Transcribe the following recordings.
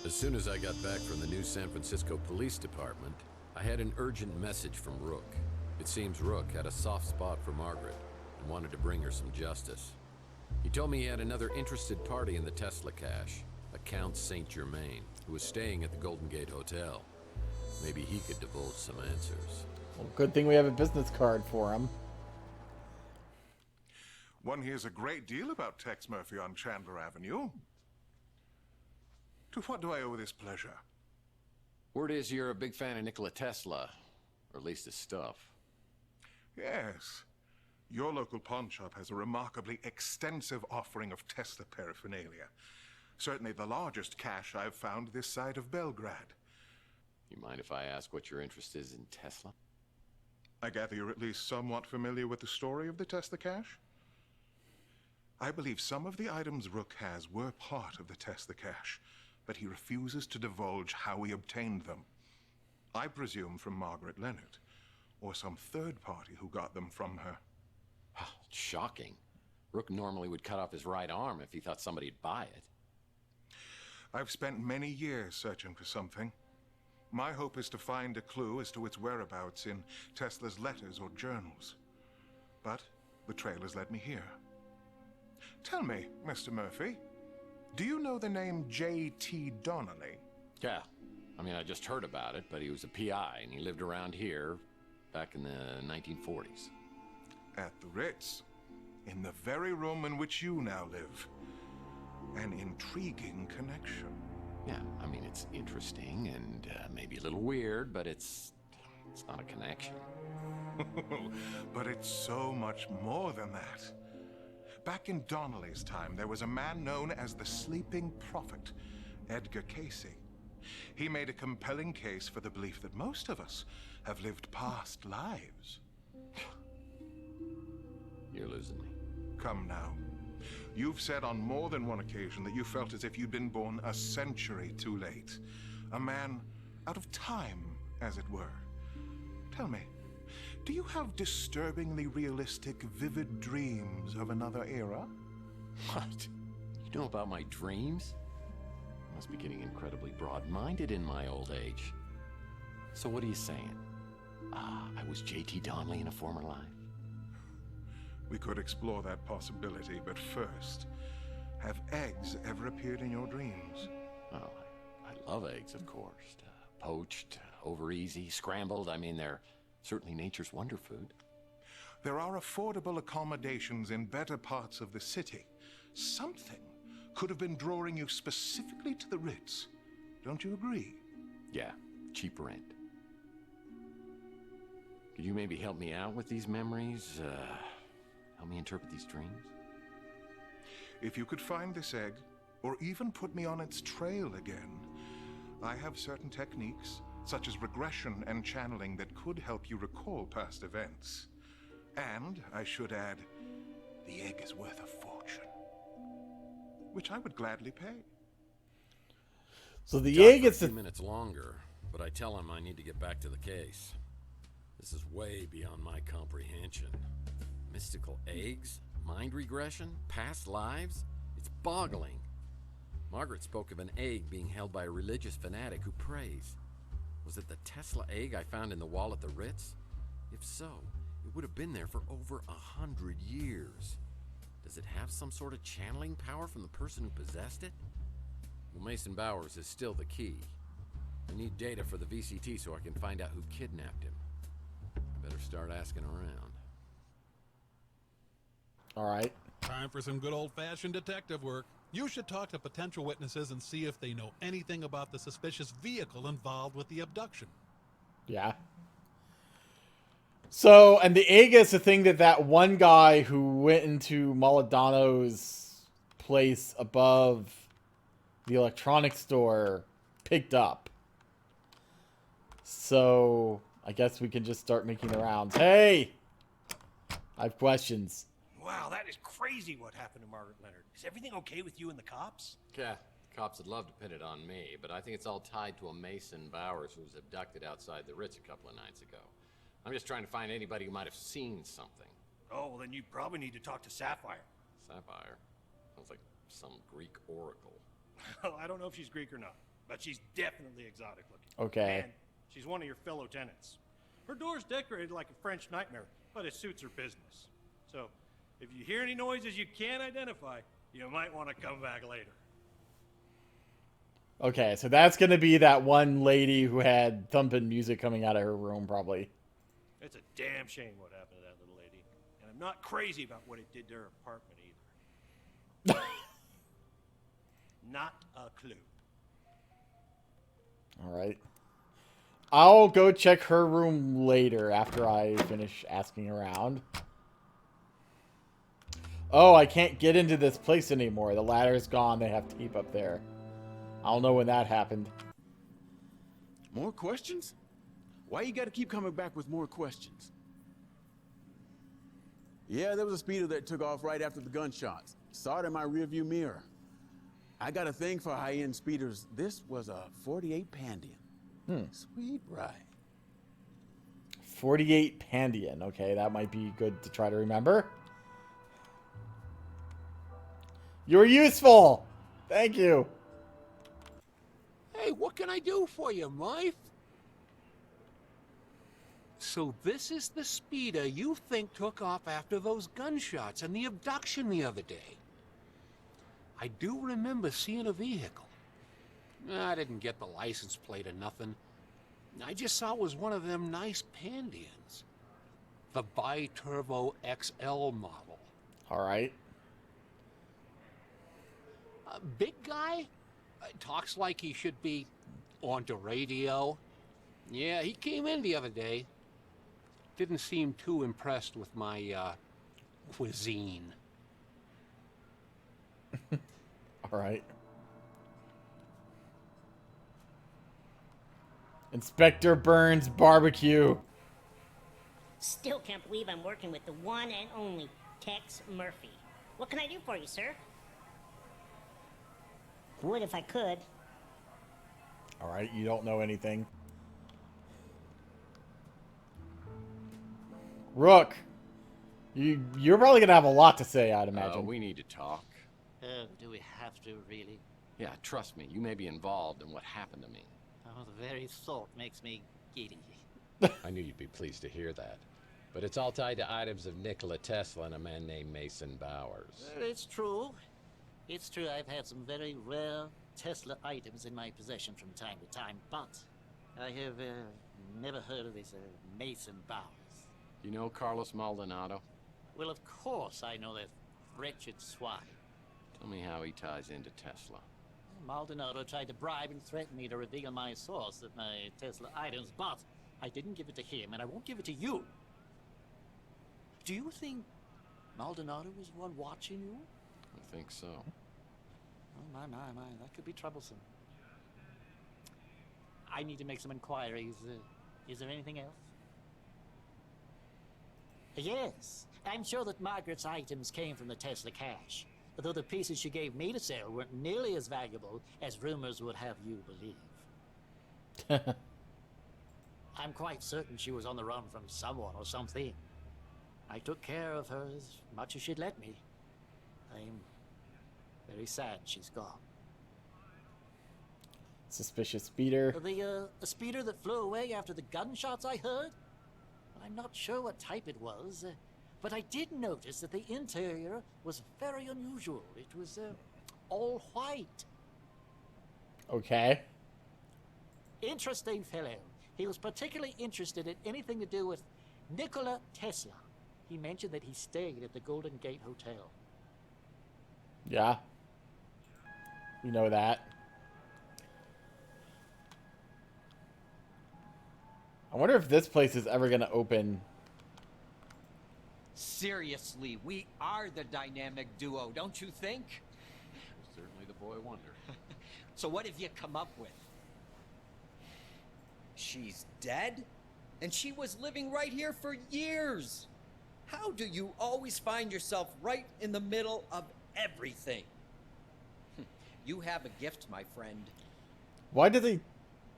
As soon as I got back from the new San Francisco Police Department, I had an urgent message from Rook. It seems Rook had a soft spot for Margaret and wanted to bring her some justice. He told me he had another interested party in the Tesla cache, a Count St. Germaine, who was staying at the Golden Gate Hotel. Maybe he could divulge some answers. Well, good thing we have a business card for him. One hears a great deal about Tex Murphy on Chandler Avenue. To what do I owe this pleasure? Word is you're a big fan of Nikola Tesla, or at least his stuff. Yes. Your local pawn shop has a remarkably extensive offering of Tesla paraphernalia. Certainly the largest cache I've found this side of Belgrade. You mind if I ask what your interest is in Tesla? I gather you're at least somewhat familiar with the story of the Tesla cache? I believe some of the items Rook has were part of the Tesla cache, but he refuses to divulge how he obtained them. I presume from Margaret Leonard, or some third party who got them from her. Shocking. Rook normally would cut off his right arm if he thought somebody'd buy it. I've spent many years searching for something. My hope is to find a clue as to its whereabouts in Tesla's letters or journals. But the trail has led me here. Tell me, Mr. Murphy, do you know the name J.T. Donnelly? Yeah. I mean, I just heard about it, but he was a PI, and he lived around here back in the 1940s. At the Ritz, in the very room in which you now live. An intriguing connection. Yeah, I mean, it's interesting and maybe a little weird, but it's not a connection. But it's so much more than that. Back in Donnelly's time, there was a man known as the Sleeping Prophet, Edgar Casey. He made a compelling case for the belief that most of us have lived past lives. You're losing me. Come now. You've said on more than one occasion that you felt as if you'd been born a century too late. A man out of time, as it were. Tell me, do you have disturbingly realistic, vivid dreams of another era? What? You know about my dreams? I must be getting incredibly broad-minded in my old age. So what are you saying? I was J.T. Donnelly in a former life? We could explore that possibility, but first, have eggs ever appeared in your dreams? Oh, I love eggs, of course. Poached, over easy, scrambled. I mean, they're certainly nature's wonder food. There are affordable accommodations in better parts of the city. Something could have been drawing you specifically to the Ritz. Don't you agree? Yeah, cheap rent. Could you maybe help me out with these memories? Help me interpret these dreams? If you could find this egg, or even put me on its trail again, I have certain techniques, such as regression and channeling, that could help you recall past events. And, I should add, the egg is worth a fortune. Which I would gladly pay. So the Talk egg for a is few minutes longer, but I tell him I need to get back to the case. This is way beyond my comprehension. Mystical eggs? Mind regression? Past lives? It's boggling. Margaret spoke of an egg being held by a religious fanatic who prays. Was it the Tesla egg I found in the wall at the Ritz? If so, it would have been there for over 100 years. Does it have some sort of channeling power from the person who possessed it? Well, Mason Bowers is still the key. I need data for the VCT so I can find out who kidnapped him. I better start asking around. all right. Time for some good old-fashioned detective work. You should talk to potential witnesses and see if they know anything about the suspicious vehicle involved with the abduction. Yeah. So, and the egg is the thing that one guy who went into Maladano's place above the electronics store picked up. So, I guess we can just start making the rounds. Hey! I have questions. Wow, that is crazy what happened to Margaret Leonard. Is everything okay with you and the cops? Yeah, cops would love to pin it on me, but I think it's all tied to a Mason Bowers who was abducted outside the Ritz a couple of nights ago. I'm just trying to find anybody who might have seen something. Oh, well then you probably need to talk to Saffyre. Saffyre? Sounds like some Greek oracle. Well, I don't know if she's Greek or not. but she's definitely exotic looking. Okay. And she's one of your fellow tenants. Her door's decorated like a French nightmare, but it suits her business. So, if you hear any noises you can't identify, you might want to come back later. Okay, so that's going to be that one lady who had thumping music coming out of her room, probably. It's a damn shame what happened to that little lady. And I'm not crazy about what it did to her apartment either. Not a clue. All right. I'll go check her room later after I finish asking around. Oh, I can't get into this place anymore. The ladder's gone. They have tape up there. I don't know when that happened. More questions? Why you gotta keep coming back with more questions? Yeah, there was a speeder that took off right after the gunshots. Saw it in my rearview mirror. I got a thing for high-end speeders. This was a 48 Pandian. Sweet ride. 48 Pandian. Okay, that might be good to try to remember. You're useful! Thank you. Hey, what can I do for you, Murph? So this is the speeder you think took off after those gunshots and the abduction the other day. I do remember seeing a vehicle. I didn't get the license plate or nothing. I just saw it was one of them nice Pandians. The Bi-Turbo XL model. All right. Big guy? Talks like he should be onto radio. Yeah, he came in the other day. Didn't seem too impressed with my, cuisine. All right. Inspector Burns Barbecue. Still can't believe I'm working with the one and only Tex Murphy. What can I do for you, sir? Would if I could. All right, you don't know anything. Rook, you're probably gonna have a lot to say, I'd imagine. We need to talk. Oh, do we have to, really? Yeah, trust me, you may be involved in what happened to me. Oh, the very thought makes me giddy. I knew you'd be pleased to hear that. But it's all tied to items of Nikola Tesla and a man named Mason Bowers. It's true. It's true I've had some very rare Tesla items in my possession from time to time, but I have never heard of this Mason Bowers. You know Carlos Maldonado? Well, of course I know that wretched swine. Tell me how he ties into Tesla. Maldonado tried to bribe and threaten me to reveal my source of my Tesla items, but I didn't give it to him, and I won't give it to you. Do you think Maldonado was the one watching you? I think so. Oh, my, that could be troublesome. I need to make some inquiries. Is there anything else? Yes, I'm sure that Margaret's items came from the Tesla cache, though the pieces she gave me to sell weren't nearly as valuable as rumors would have you believe. I'm quite certain she was on the run from someone or something. I took care of her as much as she'd let me. I'm very sad she's gone. Suspicious speeder. The speeder that flew away after the gunshots I heard? I'm not sure what type it was, but I did notice that the interior was very unusual. It was all white. Okay. Interesting fellow. He was particularly interested in anything to do with Nikola Tesla. He mentioned that he stayed at the Golden Gate Hotel. Yeah. We know that. I wonder if this place is ever going to open. Seriously, we are the dynamic duo, don't you think? Certainly the boy wonder. So what have you come up with? She's dead? And she was living right here for years. How do you always find yourself right in the middle of everything? You have a gift, my friend. Why did he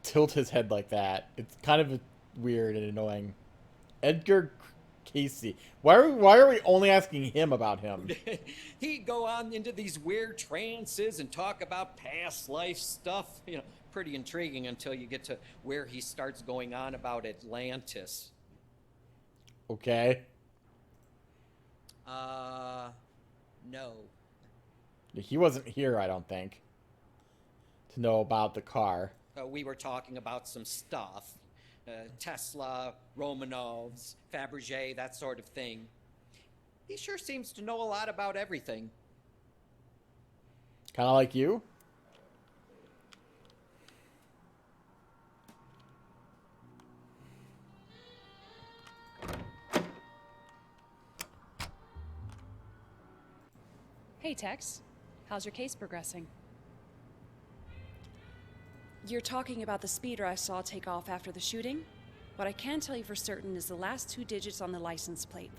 tilt his head like that? It's kind of weird and annoying. Edgar Casey. Why are we only asking him about him? He'd go on into these weird trances and talk about past life stuff. You know, pretty intriguing until you get to where he starts going on about Atlantis. Okay. No. He wasn't here, I don't think, to know about the car. We were talking about some stuff. Tesla, Romanovs, Fabergé, that sort of thing. He sure seems to know a lot about everything. Kind of like you? Hey, Tex. How's your case progressing? You're talking about the speeder I saw take off after the shooting? What I can tell you for certain is the last 2 digits on the license plate.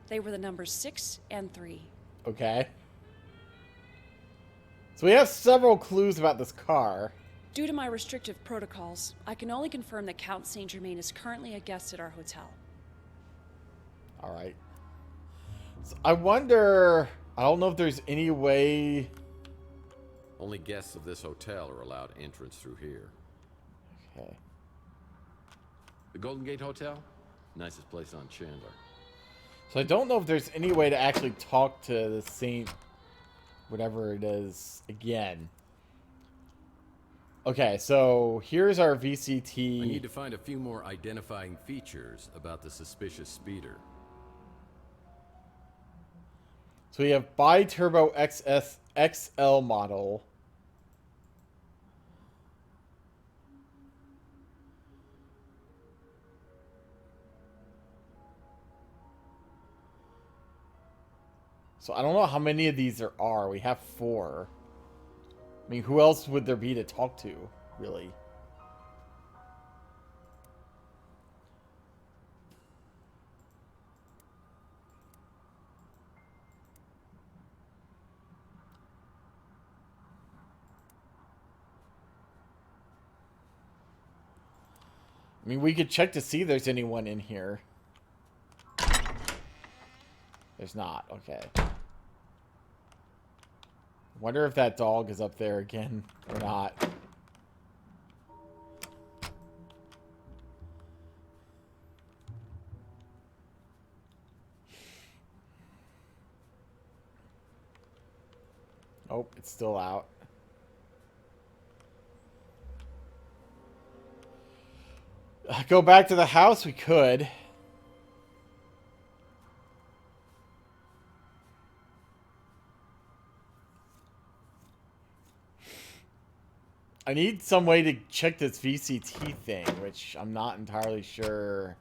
They were the numbers 6 and 3. Okay. So we have several clues about this car. Due to my restrictive protocols, I can only confirm that Count Saint Germaine is currently a guest at our hotel. Alright. So I wonder... I don't know if there's any way... Only guests of this hotel are allowed entrance through here. Okay. The Golden Gate Hotel? Nicest place on Chandler. So I don't know if there's any way to actually talk to the Saint... whatever it is again. Okay, so here's our VCT. I need to find a few more identifying features about the suspicious speeder. So we have bi-turbo XL model. So I don't know how many of these there are. We have 4. I mean, who else would there be to talk to, really? I mean, we could check to see if there's anyone in here. There's not. Okay. Wonder if that dog is up there again or not. Oh, it's still out. Go back to the house? We could. I need some way to check this VCT thing, which I'm not entirely sure.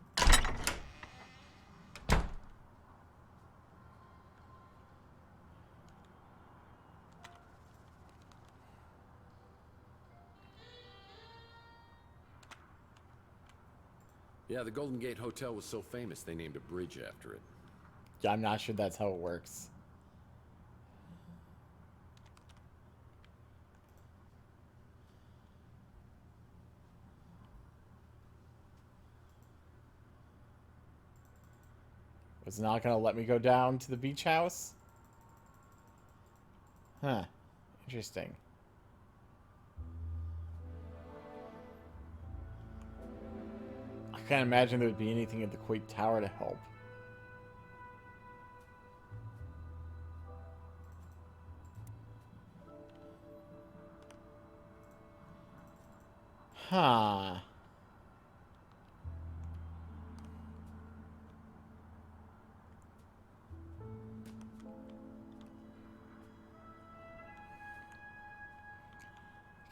Yeah, the Golden Gate Hotel was so famous they named a bridge after it. Yeah, I'm not sure that's how it works. It's not going to let me go down to the beach house? Huh. Interesting. I can't imagine there would be anything at the Quake Tower to help. Huh.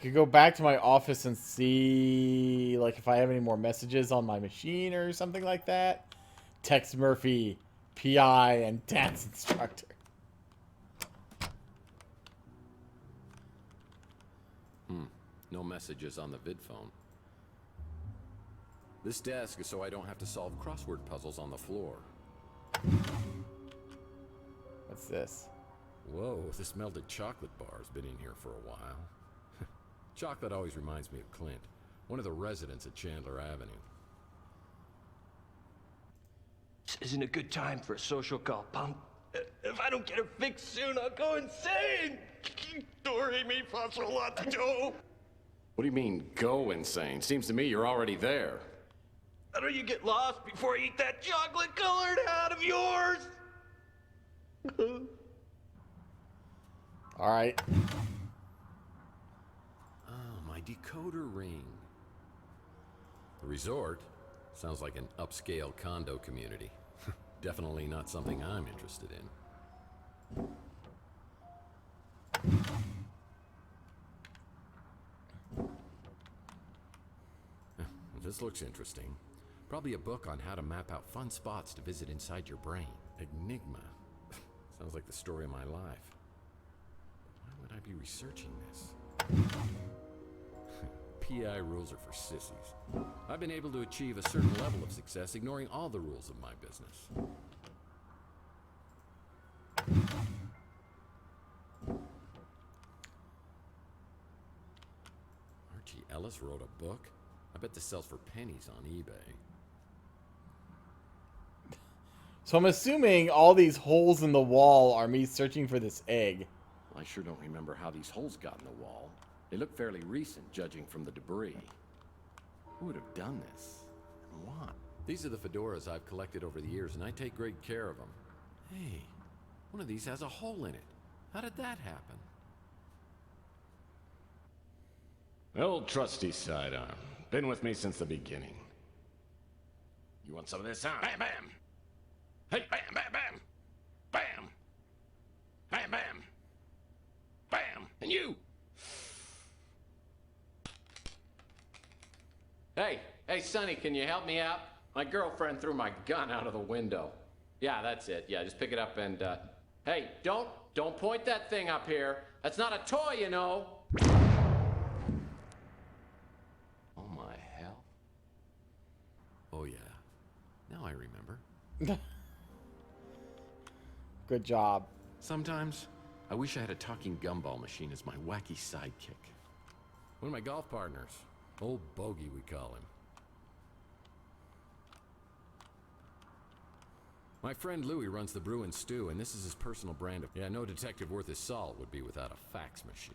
Could go back to my office and see, like, if I have any more messages on my machine or something like that. Text Murphy, PI, and dance instructor. No messages on the vid phone. This desk is so I don't have to solve crossword puzzles on the floor. What's this? Whoa, this melted chocolate bar's been in here for a while. Chocolate always reminds me of Clint, one of the residents at Chandler Avenue. This isn't a good time for a social call, punk. If I don't get her fixed soon, I'll go insane! Dory me faccio latte. What do you mean, go insane? Seems to me you're already there. How do you get lost before I eat that chocolate-colored hat of yours? All right. Oh, my decoder ring. The resort sounds like an upscale condo community. Definitely not something I'm interested in. This looks interesting. Probably a book on how to map out fun spots to visit inside your brain. Enigma. Sounds like the story of my life. Why would I be researching this? PI rules are for sissies. I've been able to achieve a certain level of success ignoring all the rules of my business. Archie Ellis wrote a book? I bet this sells for pennies on eBay. So I'm assuming all these holes in the wall are me searching for this egg. I sure don't remember how these holes got in the wall. They look fairly recent, judging from the debris. Who would have done this? And why? These are the fedoras I've collected over the years, and I take great care of them. Hey, one of these has a hole in it. How did that happen? Old trusty sidearm. Been with me since the beginning. You want some of this, huh? Bam, bam! Hey, bam, bam, bam! Bam! Bam, bam! Bam! And you! Hey, Sonny, can you help me out? My girlfriend threw my gun out of the window. Yeah, that's it. Yeah, just pick it up and, hey, don't point that thing up here. That's not a toy, you know. Oh, my hell. Oh, yeah. Now I remember. Good job. Sometimes, I wish I had a talking gumball machine as my wacky sidekick. One of my golf partners. Old Bogey, we call him. My friend Louie runs the Brew and Stew, and this is his personal brand of... Yeah, no detective worth his salt would be without a fax machine.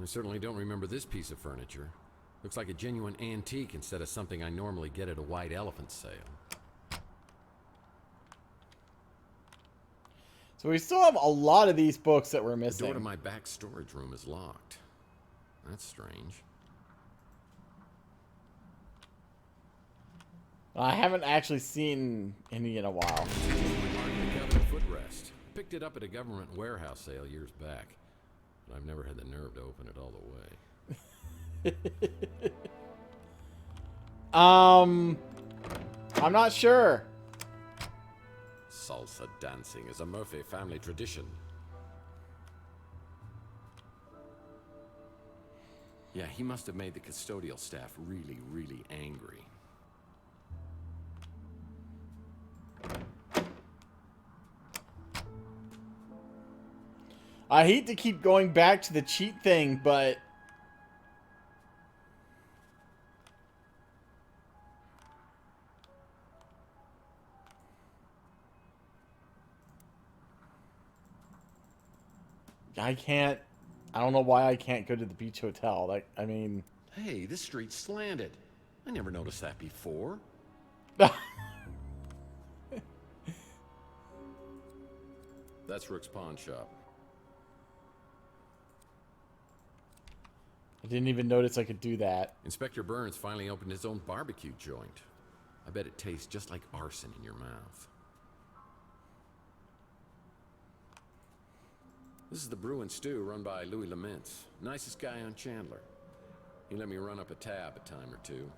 I certainly don't remember this piece of furniture. Looks like a genuine antique instead of something I normally get at a white elephant sale. So we still have a lot of these books that we're The missing. door to my back storage room is locked. That's strange. I haven't actually seen any in a while. The government footrest. Picked it up at a government warehouse sale years back. But I've never had the nerve to open it all the way. I'm not sure. Salsa dancing is a Murphy family tradition. Yeah, he must have made the custodial staff really, really angry. I hate to keep going back to the cheat thing, but... I can't... I don't know why I can't go to the beach hotel. Like, I mean... Hey, this street's slanted. I never noticed that before. That's Rook's pawn shop. I didn't even notice I could do that. Inspector Burns finally opened his own barbecue joint. I bet it tastes just like arson in your mouth. This is the Brew and Stew run by Louis Laments. Nicest guy on Chandler. He let me run up a tab a time or two.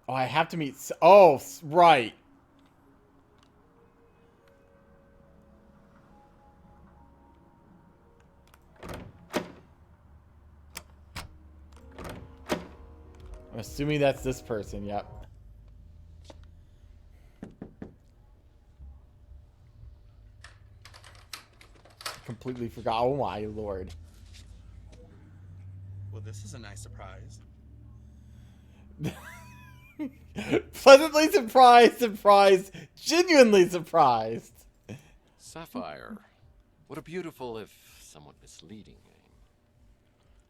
Oh, I have to meet... Oh, right. I'm assuming that's this person, yep. completely forgot. Oh my lord. Well, this is a nice surprise. Pleasantly surprised, genuinely surprised. Saffyre. What a beautiful, if somewhat misleading name.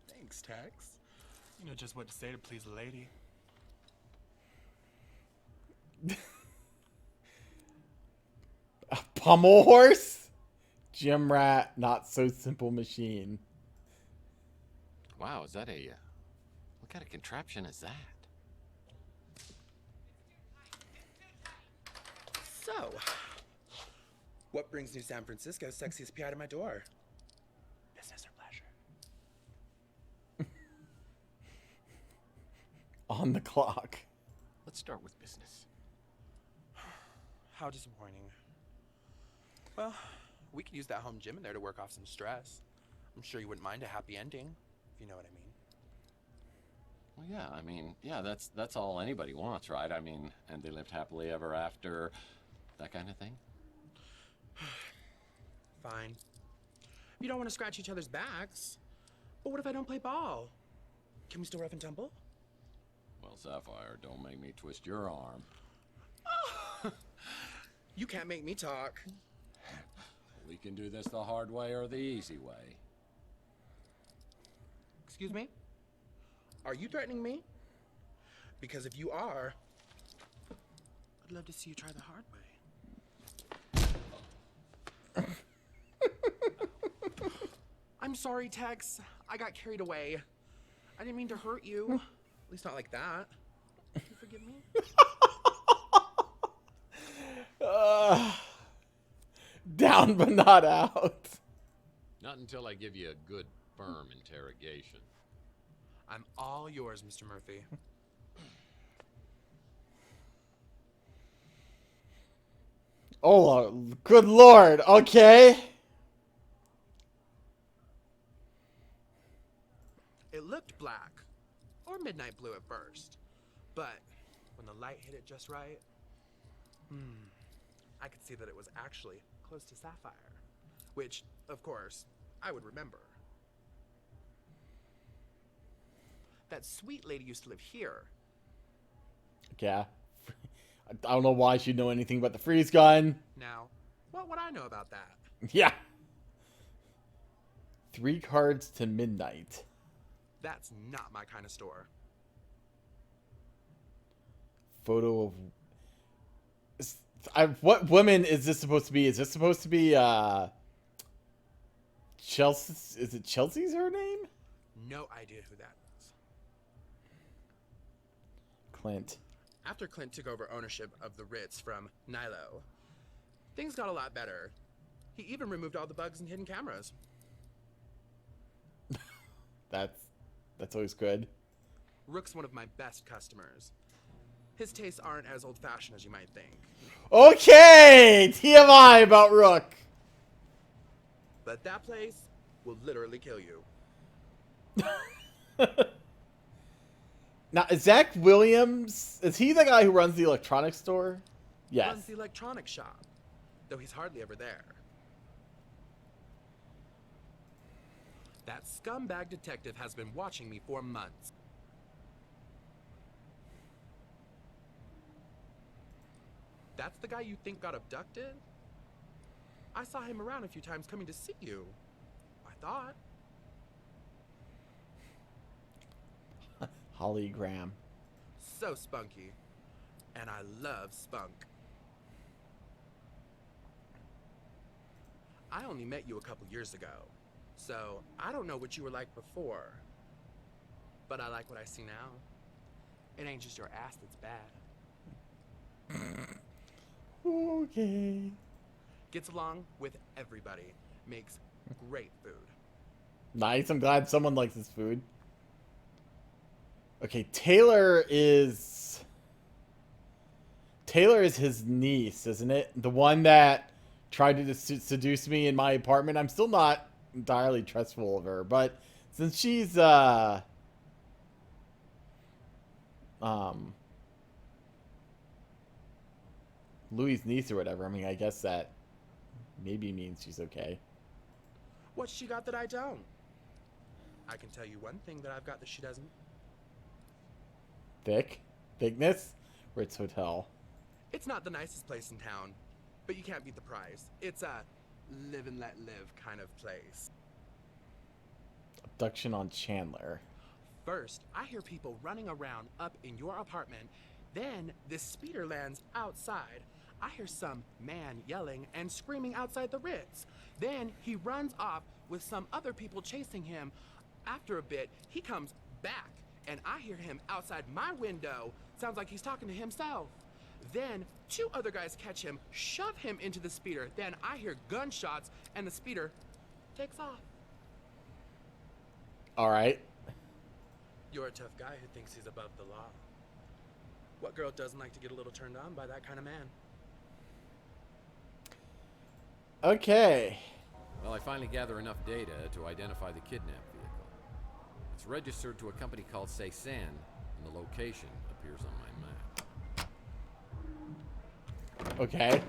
Thanks, Tex. You know just what to say to please a lady. A pommel horse? Gym rat, not so simple machine. Wow, is that a... what kind of contraption is that? So, what brings New San Francisco's sexiest PI to my door? Business or pleasure? On the clock. Let's start with business. How disappointing. Well, we could use that home gym in there to work off some stress. I'm sure you wouldn't mind a happy ending, if you know what I mean. Well, yeah, I mean, yeah, that's all anybody wants, right? I mean, and they lived happily ever after, that kind of thing. Fine. You don't want to scratch each other's backs. But what if I don't play ball? Can we still rough and tumble? Well, Saffyre, don't make me twist your arm. You can't make me talk. We can do this the hard way or the easy way. Excuse me? Are you threatening me? Because if you are, I'd love to see you try the hard way. I'm sorry, Tex. I got carried away. I didn't mean to hurt you. At least not like that. Can you forgive me? Down but not out. Not until I give you a good, firm interrogation. I'm all yours, Mr. Murphy. Oh, good lord. Okay. It looked black, or midnight blue at first, but when the light hit it just right, I could see that it was actually close to Saffyre, which, of course, I would remember. That sweet lady used to live here. Yeah. I don't know why she'd know anything about the freeze gun. Now, what would I know about that? Yeah. 3 cards to midnight. That's not my kind of store. Photo of... what woman is this supposed to be? Is this supposed to be, Chelsea? Is it Chelsea's her name? No idea who that is. Clint. After Clint took over ownership of the Ritz from Nilo, things got a lot better. He even removed all the bugs and hidden cameras. That's always good. Rook's one of my best customers. His tastes aren't as old-fashioned as you might think. Okay! TMI about Rook. But that place will literally kill you. Now, is Zach Williams, is he the guy who runs the electronics store? Yes. Runs the electronics shop, though he's hardly ever there. That scumbag detective has been watching me for months. That's the guy you think got abducted? I saw him around a few times coming to see you. I thought. Holly Graham. So spunky. And I love spunk. I only met you a couple years ago, so I don't know what you were like before. But I like what I see now. It ain't just your ass that's bad. Okay. Gets along with everybody. Makes great food. Nice. I'm glad someone likes his food. Okay, Taylor is his niece, isn't it? The one that tried to seduce me in my apartment. I'm still not entirely trustful of her, but since she's Louis' niece or whatever, I mean, I guess that maybe means she's okay. What's she got that I don't? I can tell you one thing that I've got that she doesn't. Thickness? Ritz Hotel. It's not the nicest place in town, but you can't beat the price. It's a live and let live kind of place. Abduction on Chandler. First, I hear people running around up in your apartment. Then this speeder lands outside. I hear some man yelling and screaming outside the Ritz. Then he runs off with some other people chasing him. After a bit, he comes back, and I hear him outside my window. Sounds like he's talking to himself. Then 2 other guys catch him, shove him into the speeder. Then I hear gunshots, and the speeder takes off. All right. You're a tough guy who thinks he's above the law. What girl doesn't like to get a little turned on by that kind of man? Okay. Well, I finally gather enough data to identify the kidnap vehicle. It's registered to a company called Saffyre, and the location appears on my map. Okay.